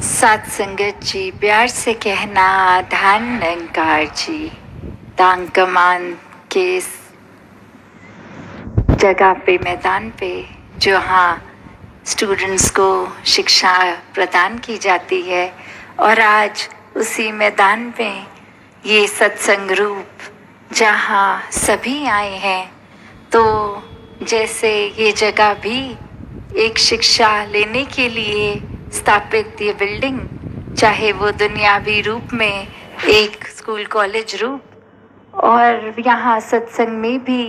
सात संगत जी, प्यार से कहना धान निरंकार जी। तांग कमान के इस जगह पे, मैदान पे, जहाँ स्टूडेंट्स को शिक्षा प्रदान की जाती है, और आज उसी मैदान पे ये सत्संग रूप जहाँ सभी आए हैं, तो जैसे ये जगह भी एक शिक्षा लेने के लिए स्थापित ये बिल्डिंग, चाहे वो दुनियावी रूप में एक स्कूल कॉलेज रूप, और यहाँ सत्संग में भी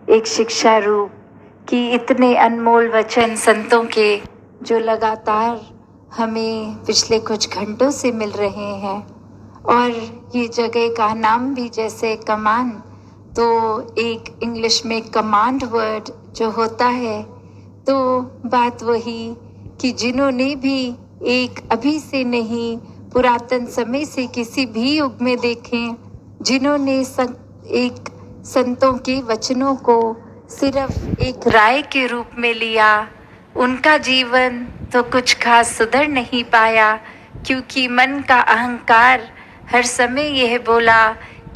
एक शिक्षा रूप कि इतने अनमोल वचन संतों के जो लगातार हमें पिछले कुछ घंटों से मिल रहे हैं। और ये जगह का नाम भी जैसे कमान, तो एक इंग्लिश में कमांड वर्ड जो होता है, तो बात वही कि जिन्होंने भी एक अभी से नहीं पुरातन समय से किसी भी युग में देखें, जिन्होंने एक संतों के वचनों को सिर्फ एक राय के रूप में लिया, उनका जीवन तो कुछ खास सुधर नहीं पाया, क्योंकि मन का अहंकार हर समय यह बोला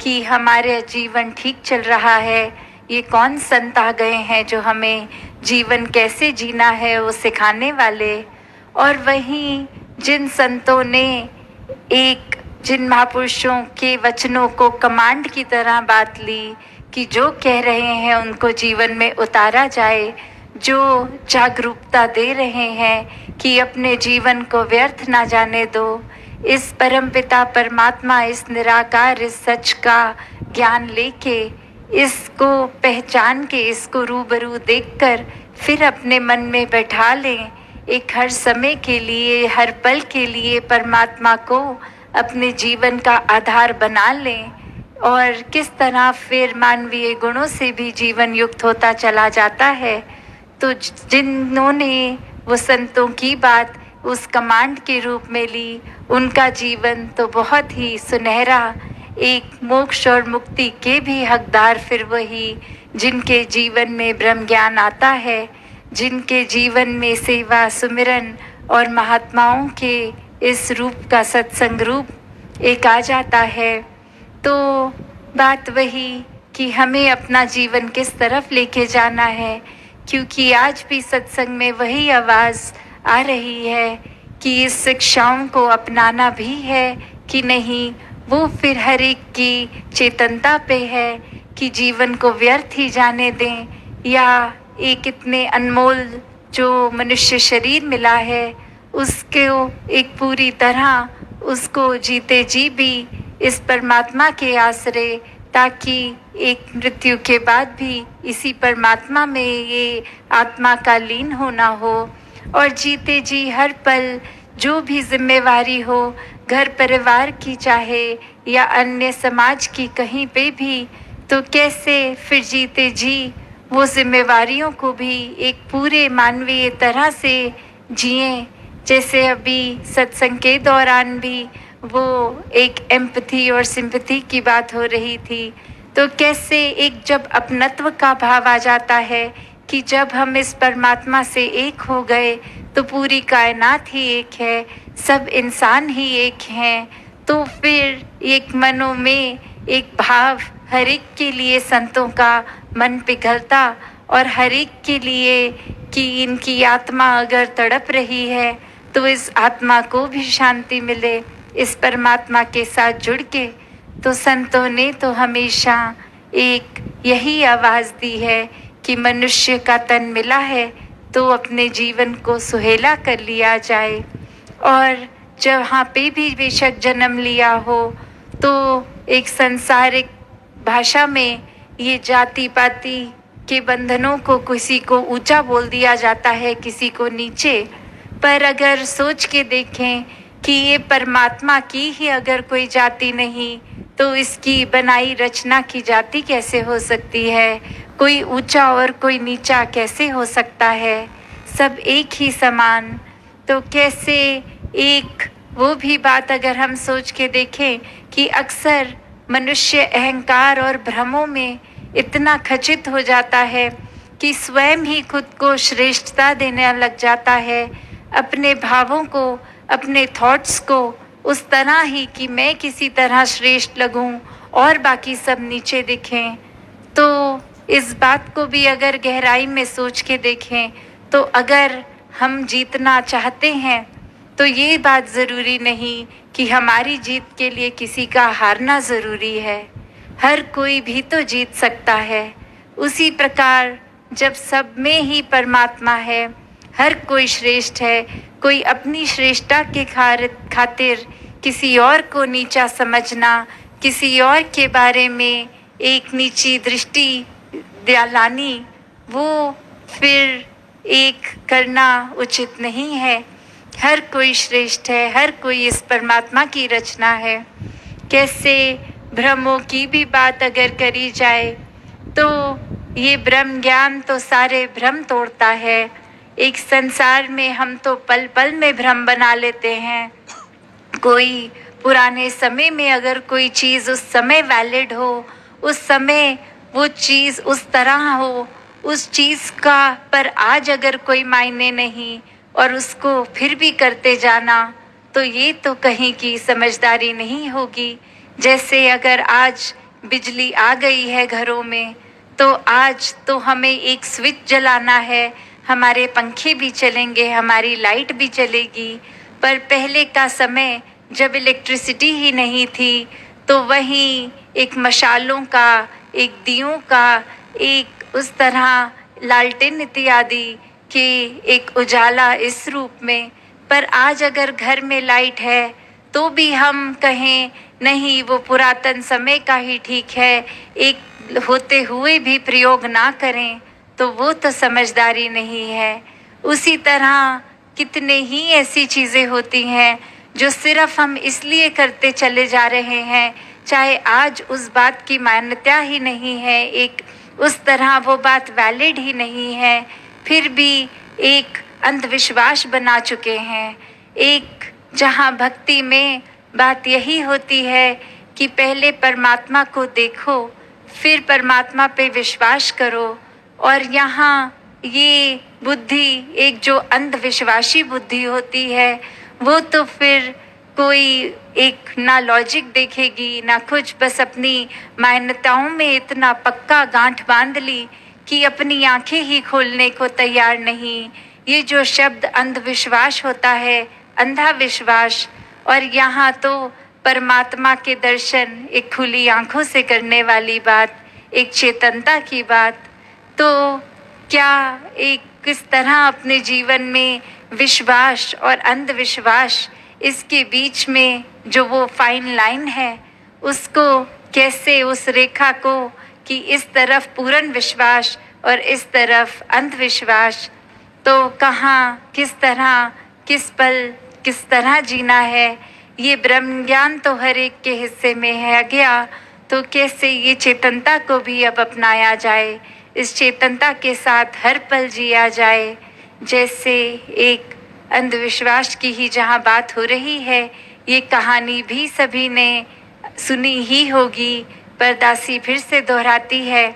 कि हमारे जीवन ठीक चल रहा है, ये कौन संत आ गए हैं जो हमें जीवन कैसे जीना है वो सिखाने वाले। और वहीं जिन संतों ने जिन महापुरुषों के वचनों को कमांड की तरह बात ली कि जो कह रहे हैं उनको जीवन में उतारा जाए, जो जागरूकता दे रहे हैं कि अपने जीवन को व्यर्थ ना जाने दो, इस परमपिता परमात्मा, इस निराकार, इस सच का ज्ञान लेके, इसको पहचान के, इसको रूबरू देखकर फिर अपने मन में बैठा लें, एक हर समय के लिए, हर पल के लिए परमात्मा को अपने जीवन का आधार बना लें, और किस तरह फिर मानवीय गुणों से भी जीवन युक्त होता चला जाता है। तो जिन्होंने वो संतों की बात उस कमांड के रूप में ली, उनका जीवन तो बहुत ही सुनहरा, एक मोक्ष और मुक्ति के भी हकदार फिर वही, जिनके जीवन में ब्रह्म ज्ञान आता है, जिनके जीवन में सेवा, सुमिरन और महात्माओं के इस रूप का सत्संग रूप एक आ जाता है। तो बात वही कि हमें अपना जीवन किस तरफ लेके जाना है, क्योंकि आज भी सत्संग में वही आवाज़ आ रही है कि इस शिक्षाओं को अपनाना भी है कि नहीं, वो फिर हर एक की चेतनता पे है कि जीवन को व्यर्थ ही जाने दें, या एक इतने अनमोल जो मनुष्य शरीर मिला है उसको एक पूरी तरह उसको जीते जी भी इस परमात्मा के आश्रय, ताकि एक मृत्यु के बाद भी इसी परमात्मा में ये आत्मा का लीन होना हो, और जीते जी हर पल जो भी जिम्मेवारी हो, घर परिवार की चाहे या अन्य समाज की कहीं पे भी, तो कैसे फिर जीते जी वो जिम्मेवारियों को भी एक पूरे मानवीय तरह से जिएं। जैसे अभी सत्संग के दौरान भी वो एक एम्पैथी और सिंपैथी की बात हो रही थी, तो कैसे एक जब अपनत्व का भाव आ जाता है कि जब हम इस परमात्मा से एक हो गए तो पूरी कायनात ही एक है, सब इंसान ही एक हैं, तो फिर एक मनों में एक भाव हर एक के लिए संतों का मन पिघलता, और हर एक के लिए कि इनकी आत्मा अगर तड़प रही है तो इस आत्मा को भी शांति मिले इस परमात्मा के साथ जुड़ के। तो संतों ने तो हमेशा एक यही आवाज़ दी है कि मनुष्य का तन मिला है तो अपने जीवन को सुहेला कर लिया जाए, और जहाँ पे भी बेशक जन्म लिया हो, तो एक संसारिक भाषा में ये जाति पाति के बंधनों को किसी को ऊंचा बोल दिया जाता है, किसी को नीचे, पर अगर सोच के देखें कि ये परमात्मा की ही अगर कोई जाति नहीं, तो इसकी बनाई रचना की जाति कैसे हो सकती है, कोई ऊंचा और कोई नीचा कैसे हो सकता है, सब एक ही समान। तो कैसे एक वो भी बात अगर हम सोच के देखें कि अक्सर मनुष्य अहंकार और भ्रमों में इतना खचित हो जाता है कि स्वयं ही खुद को श्रेष्ठता देने लग जाता है, अपने भावों को अपने थॉट्स को उस तरह ही कि मैं किसी तरह श्रेष्ठ लगूं और बाकी सब नीचे दिखें, तो इस बात को भी अगर गहराई में सोच के देखें तो अगर हम जीतना चाहते हैं तो ये बात ज़रूरी नहीं कि हमारी जीत के लिए किसी का हारना ज़रूरी है। हर कोई भी तो जीत सकता है। उसी प्रकार जब सब में ही परमात्मा है, हर कोई श्रेष्ठ है, कोई अपनी श्रेष्ठता के खातिर किसी और को नीचा समझना, किसी और के बारे में एक नीची दृष्टि लानी, वो फिर एक करना उचित नहीं है। हर कोई श्रेष्ठ है, हर कोई इस परमात्मा की रचना है। कैसे भ्रमों की भी बात अगर करी जाए तो ये ब्रह्म ज्ञान तो सारे भ्रम तोड़ता है। एक संसार में हम तो पल पल में भ्रम बना लेते हैं। कोई पुराने समय में अगर कोई चीज़ उस समय वैलिड हो, उस समय वो चीज़ उस तरह हो, उस चीज़ का पर आज अगर कोई मायने नहीं और उसको फिर भी करते जाना, तो ये तो कहीं की समझदारी नहीं होगी। जैसे अगर आज बिजली आ गई है घरों में, तो आज तो हमें एक स्विच जलाना है, हमारे पंखे भी चलेंगे, हमारी लाइट भी चलेगी। पर पहले का समय जब इलेक्ट्रिसिटी ही नहीं थी, तो वहीं एक मशालों का, एक दियों का, एक उस तरह लालटेन इत्यादि के एक उजाला इस रूप में। पर आज अगर घर में लाइट है तो भी हम कहें नहीं, वो पुरातन समय का ही ठीक है, एक होते हुए भी प्रयोग ना करें, तो वो तो समझदारी नहीं है। उसी तरह कितने ही ऐसी चीज़ें होती हैं जो सिर्फ हम इसलिए करते चले जा रहे हैं, चाहे आज उस बात की मान्यता ही नहीं है, एक उस तरह वो बात वैलिड ही नहीं है, फिर भी एक अंधविश्वास बना चुके हैं। एक जहाँ भक्ति में बात यही होती है कि पहले परमात्मा को देखो, फिर परमात्मा पे विश्वास करो। और यहाँ ये बुद्धि एक जो अंधविश्वासी बुद्धि होती है, वो तो फिर कोई एक ना लॉजिक देखेगी ना कुछ, बस अपनी मान्यताओं में इतना पक्का गांठ बांध ली कि अपनी आंखें ही खोलने को तैयार नहीं। ये जो शब्द अंधविश्वास होता है, अंधा विश्वास, और यहाँ तो परमात्मा के दर्शन एक खुली आंखों से करने वाली बात, एक चेतनता की बात, तो क्या एक किस तरह अपने जीवन में विश्वास और अंधविश्वास, इसके बीच में जो वो फाइन लाइन है, उसको कैसे उस रेखा को कि इस तरफ पूर्ण विश्वास और इस तरफ अंधविश्वास, तो कहाँ किस तरह किस पल किस तरह जीना है, ये ब्रह्म ज्ञान तो हर एक के हिस्से में है गया। तो कैसे ये चेतनता को भी अब अपनाया जाए, इस चेतनता के साथ हर पल जिया जाए। जैसे एक अंधविश्वास की ही जहाँ बात हो रही है, ये कहानी भी सभी ने सुनी ही होगी, पर दासी फिर से दोहराती है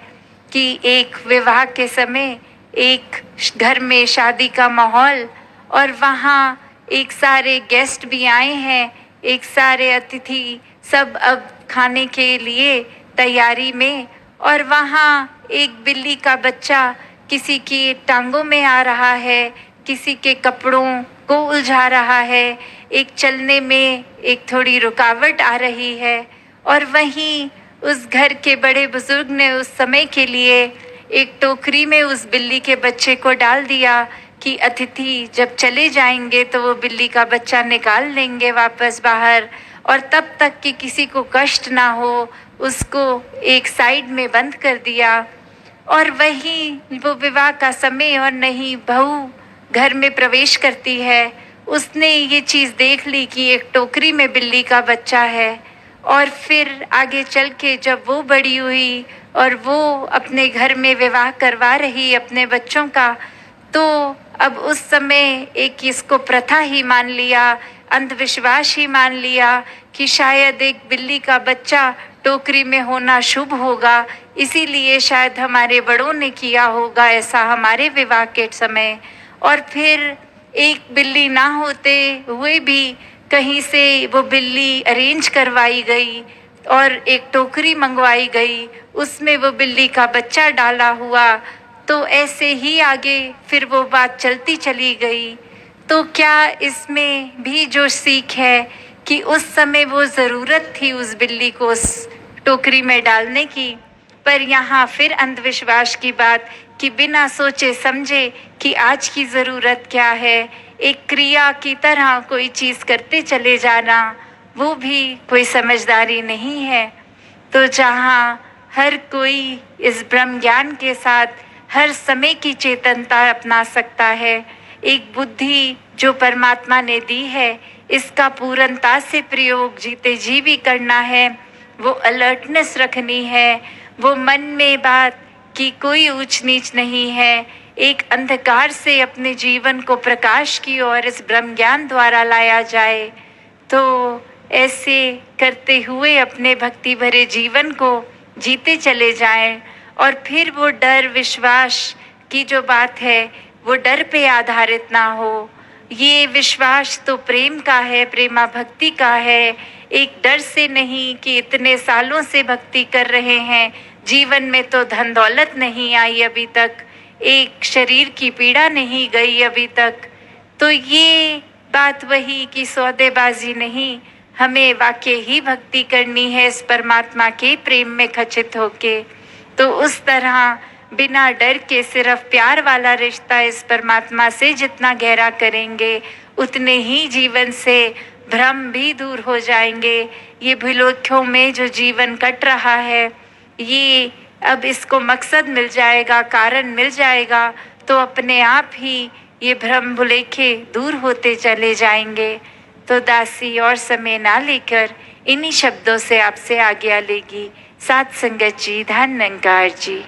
कि एक विवाह के समय एक घर में शादी का माहौल, और वहाँ एक सारे गेस्ट भी आए हैं, एक सारे अतिथि सब अब खाने के लिए तैयारी में, और वहाँ एक बिल्ली का बच्चा किसी की टांगों में आ रहा है, किसी के कपड़ों को उलझा रहा है, एक चलने में एक थोड़ी रुकावट आ रही है। और वहीं उस घर के बड़े बुजुर्ग ने उस समय के लिए एक टोकरी में उस बिल्ली के बच्चे को डाल दिया कि अतिथि जब चले जाएंगे तो वो बिल्ली का बच्चा निकाल लेंगे वापस बाहर, और तब तक कि किसी को कष्ट ना हो, उसको एक साइड में बंद कर दिया। और वहीं वो विवाह का समय और नहीं बहू घर में प्रवेश करती है, उसने ये चीज़ देख ली कि एक टोकरी में बिल्ली का बच्चा है। और फिर आगे चल के जब वो बड़ी हुई और वो अपने घर में विवाह करवा रही अपने बच्चों का, तो अब उस समय एक इसको प्रथा ही मान लिया, अंधविश्वास ही मान लिया कि शायद एक बिल्ली का बच्चा टोकरी में होना शुभ होगा, इसीलिए शायद हमारे बड़ों ने किया होगा ऐसा हमारे विवाह के समय। और फिर एक बिल्ली ना होते हुए भी कहीं से वो बिल्ली अरेंज करवाई गई और एक टोकरी मंगवाई गई, उसमें वो बिल्ली का बच्चा डाला हुआ, तो ऐसे ही आगे फिर वो बात चलती चली गई। तो क्या इसमें भी जो सीख है कि उस समय वो ज़रूरत थी उस बिल्ली को उस टोकरी में डालने की, पर यहाँ फिर अंधविश्वास की बात कि बिना सोचे समझे कि आज की ज़रूरत क्या है, एक क्रिया की तरह कोई चीज़ करते चले जाना, वो भी कोई समझदारी नहीं है। तो जहाँ हर कोई इस ब्रह्म ज्ञान के साथ हर समय की चेतनता अपना सकता है, एक बुद्धि जो परमात्मा ने दी है, इसका पूर्णता से प्रयोग जीते जी भी करना है, वो अलर्टनेस रखनी है, वो मन में बात कि कोई ऊंच नीच नहीं है, एक अंधकार से अपने जीवन को प्रकाश की ओर इस ब्रह्म ज्ञान द्वारा लाया जाए। तो ऐसे करते हुए अपने भक्ति भरे जीवन को जीते चले जाएं और फिर वो डर विश्वास की जो बात है वो डर पे आधारित ना हो। ये विश्वास तो प्रेम का है, प्रेमा भक्ति का है, एक डर से नहीं कि इतने सालों से भक्ति कर रहे हैं, जीवन में तो धन दौलत नहीं आई अभी तक, एक शरीर की पीड़ा नहीं गई अभी तक। तो ये बात वही कि सौदेबाजी नहीं, हमें वाकई ही भक्ति करनी है इस परमात्मा के प्रेम में खचित होके। तो उस तरह बिना डर के सिर्फ प्यार वाला रिश्ता इस परमात्मा से जितना गहरा करेंगे, उतने ही जीवन से भ्रम भी दूर हो जाएंगे। ये भूलोख्यों में जो जीवन कट रहा है, ये अब इसको मकसद मिल जाएगा, कारण मिल जाएगा, तो अपने आप ही ये भ्रम भुलेखे दूर होते चले जाएंगे। तो दासी और समय ना लेकर इन्हीं शब्दों से आपसे आज्ञा लेगी। साथ संगत जी, धन निरंकार जी।